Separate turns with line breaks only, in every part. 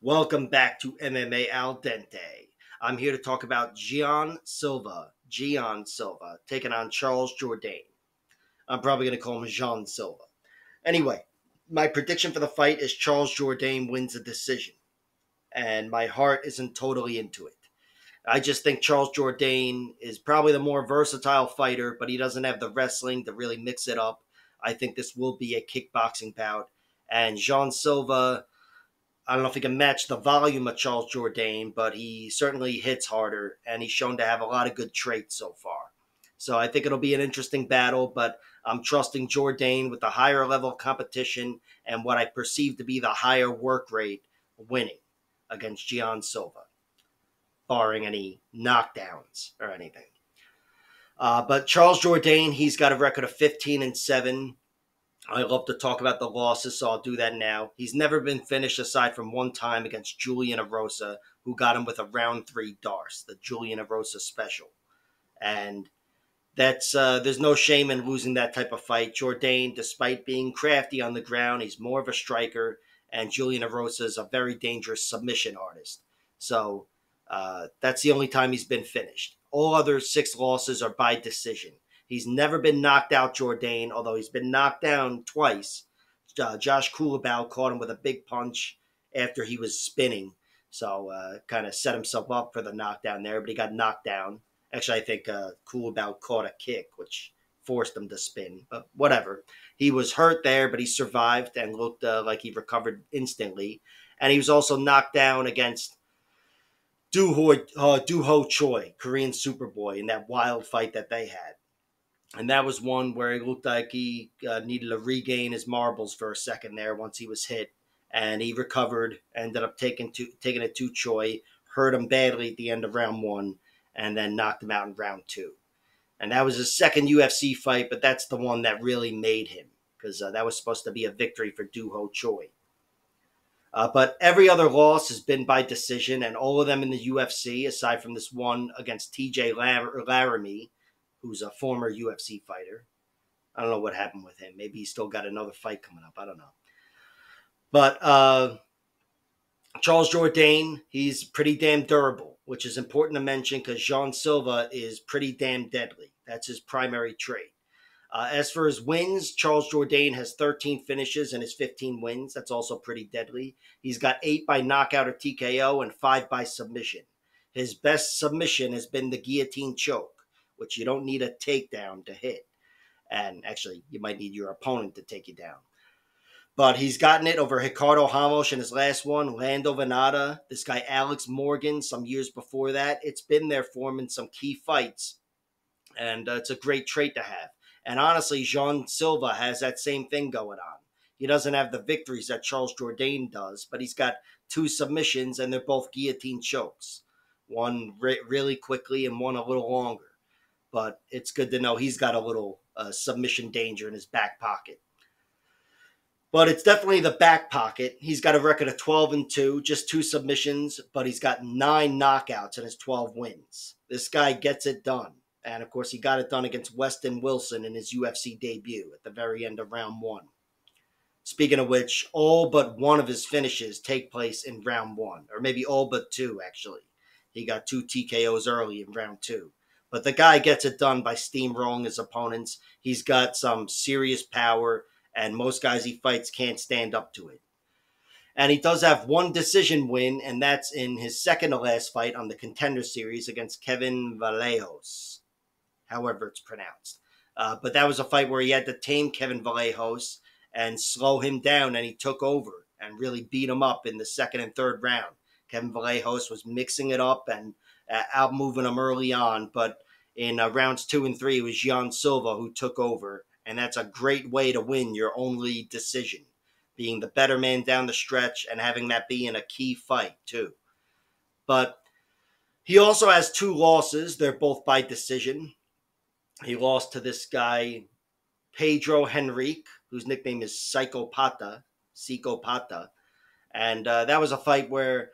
Welcome back to MMA Al Dente. I'm here to talk about Gian Silva, taking on Charles Jourdain. I'm probably going to call him Jean Silva. Anyway, my prediction for the fight is Charles Jourdain wins a decision, and my heart isn't totally into it. I just think Charles Jourdain is probably the more versatile fighter, but he doesn't have the wrestling to really mix it up. I think this will be a kickboxing bout, and Jean Silva, I don't know if he can match the volume of Charles Jourdain, but he certainly hits harder, and he's shown to have a lot of good traits so far. So I think it'll be an interesting battle, but I'm trusting Jourdain with the higher level of competition and what I perceive to be the higher work rate winning against Gian Silva, barring any knockdowns or anything. But Charles Jourdain, he's got a record of 15-7. I love to talk about the losses, so I'll do that now. He's never been finished aside from one time against Julian Erosa, who got him with a round 3 Darce, the Julian Erosa special. And that's there's no shame in losing that type of fight. Jourdain, despite being crafty on the ground, he's more of a striker, and Julian Erosa is a very dangerous submission artist. So that's the only time he's been finished. All other 6 losses are by decision. He's never been knocked out, Jourdain, although he's been knocked down twice. Josh Kulabau caught him with a big punch after he was spinning. So kind of set himself up for the knockdown there, but he got knocked down. Actually, I think Kulabau caught a kick, which forced him to spin. But whatever. He was hurt there, but he survived and looked like he recovered instantly. And he was also knocked down against Doo-Ho Choi, Korean Superboy, in that wild fight that they had. And that was one where it looked like he needed to regain his marbles for a second there once he was hit. And he recovered, ended up taking it to Choi, hurt him badly at the end of round 1, and then knocked him out in round 2. And that was his second UFC fight, but that's the one that really made him, because that was supposed to be a victory for Doo-Ho Choi. But every other loss has been by decision, and all of them in the UFC, aside from this one against TJ Laramie, who's a former UFC fighter. I don't know what happened with him. Maybe he's still got another fight coming up. I don't know. But Charles Jourdain, he's pretty damn durable, which is important to mention because Jean Silva is pretty damn deadly. That's his primary trait. As for his wins, Charles Jourdain has 13 finishes and his 15 wins. That's also pretty deadly. He's got 8 by knockout or TKO and 5 by submission. His best submission has been the guillotine choke, which you don't need a takedown to hit. And actually, you might need your opponent to take you down. But he's gotten it over Ricardo Ramos in his last one, Lando Venata, this guy Alex Morgan some years before that. It's been there for him in some key fights. And it's a great trait to have. And honestly, Jean Silva has that same thing going on. He doesn't have the victories that Charles Jourdain does, but he's got 2 submissions, and they're both guillotine chokes. One really quickly and one a little longer. But it's good to know he's got a little submission danger in his back pocket. But it's definitely the back pocket. He's got a record of 12-2, just 2 submissions, but he's got 9 knockouts in his 12 wins. This guy gets it done. And, of course, he got it done against Weston Wilson in his UFC debut at the very end of round 1. Speaking of which, all but one of his finishes take place in round 1, or maybe all but 2, actually. He got 2 TKOs early in round 2. But the guy gets it done by steamrolling his opponents. He's got some serious power, and most guys he fights can't stand up to it. And he does have 1 decision win, and that's in his second to last fight on the Contender Series against Kevin Vallejos, however it's pronounced. But that was a fight where he had to tame Kevin Vallejos and slow him down, and he took over and really beat him up in the second and third round. Kevin Vallejos was mixing it up and out-moving him early on, but in rounds 2 and 3, it was Jean Silva who took over, and that's a great way to win your only decision, being the better man down the stretch and having that be in a key fight, too. But he also has 2 losses. They're both by decision. He lost to this guy, Pedro Henrique, whose nickname is Psychopata, and that was a fight where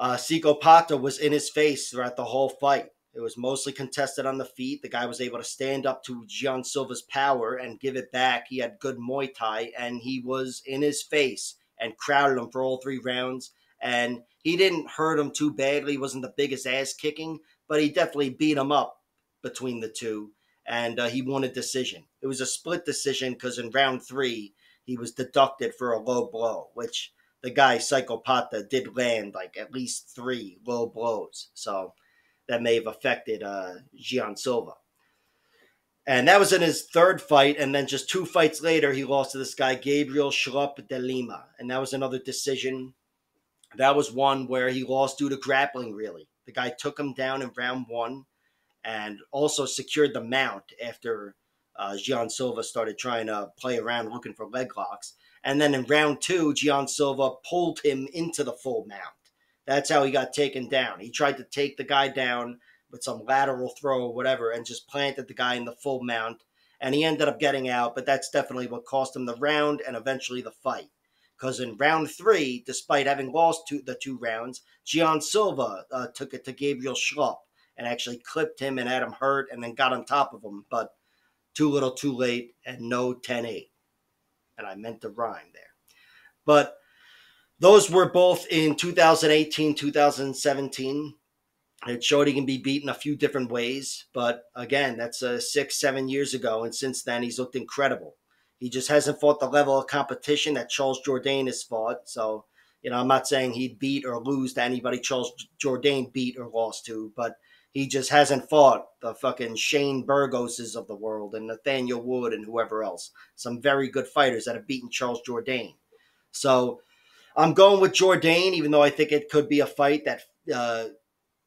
Psychopata was in his face throughout the whole fight. It was mostly contested on the feet. The guy was able to stand up to Jean Silva's power and give it back. He had good Muay Thai, and he was in his face and crowded him for all 3 rounds and he didn't hurt him too badly. He wasn't the biggest ass kicking, but he definitely beat him up between the two, and he won a decision. It was a split decision because in round 3 he was deducted for a low blow, which the guy Psychopata did land like at least 3 low blows, so that may have affected Gian Silva. And that was in his 3rd fight, and then just 2 fights later, he lost to this guy Gabriel Schlupp de Lima, and that was another decision. That was one where he lost due to grappling. Really, the guy took him down in round 1, and also secured the mount after Gian Silva started trying to play around looking for leg locks. And then in round 2, Gian Silva pulled him into the full mount. That's how he got taken down. He tried to take the guy down with some lateral throw or whatever and just planted the guy in the full mount. And he ended up getting out, but that's definitely what cost him the round and eventually the fight. Because in round 3, despite having lost the 2 rounds, Gian Silva took it to Gabriel Schlupp and actually clipped him and had him hurt and then got on top of him, but too little too late and no 10-8. And I meant to rhyme there. But those were both in 2018, 2017. It showed he can be beaten a few different ways. But again, that's 6-7 years ago. And since then, he's looked incredible. He just hasn't fought the level of competition that Charles Jourdain has fought. So, I'm not saying he'd beat or lose to anybody Charles Jourdain beat or lost to, but he just hasn't fought the fucking Shane Burgoses of the world and Nathaniel Wood and whoever else. Some very good fighters that have beaten Charles Jourdain. So I'm going with Jourdain, even though I think it could be a fight that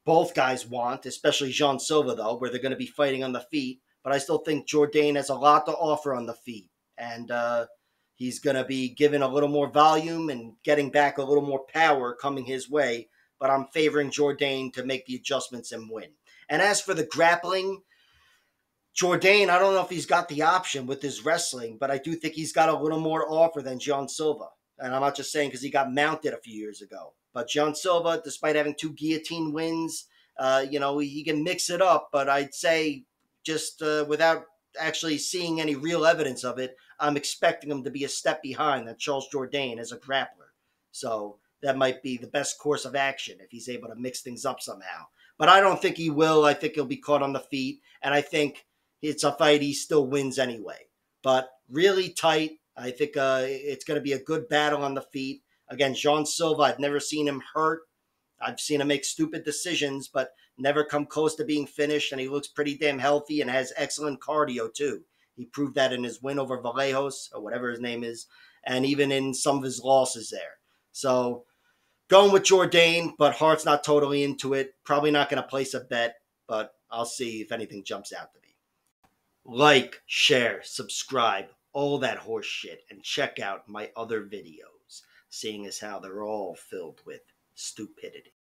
both guys want, especially Jean Silva, though, where they're going to be fighting on the feet. But I still think Jourdain has a lot to offer on the feet. And he's going to be given a little more volume and getting back a little more power coming his way. But I'm favoring Jourdain to make the adjustments and win. And as for the grappling, Jourdain, I don't know if he's got the option with his wrestling, but I do think he's got a little more offer than Jean Silva. And I'm not just saying because he got mounted a few years ago. But Jean Silva, despite having 2 guillotine wins, he can mix it up. But I'd say just without actually seeing any real evidence of it, I'm expecting him to be a step behind that Charles Jourdain as a grappler. So that might be the best course of action if he's able to mix things up somehow. But I don't think he will. I think he'll be caught on the feet. And I think it's a fight he still wins anyway. But really tight. I think it's going to be a good battle on the feet. Again, Jean Silva, I've never seen him hurt. I've seen him make stupid decisions, but never come close to being finished. And he looks pretty damn healthy and has excellent cardio, too. He proved that in his win over Vallejos, or whatever his name is, and even in some of his losses there. So going with Jourdain, but heart's not totally into it. Probably not going to place a bet, but I'll see if anything jumps out to me. Like, share, subscribe, all that horse shit, and check out my other videos, seeing as how they're all filled with stupidity.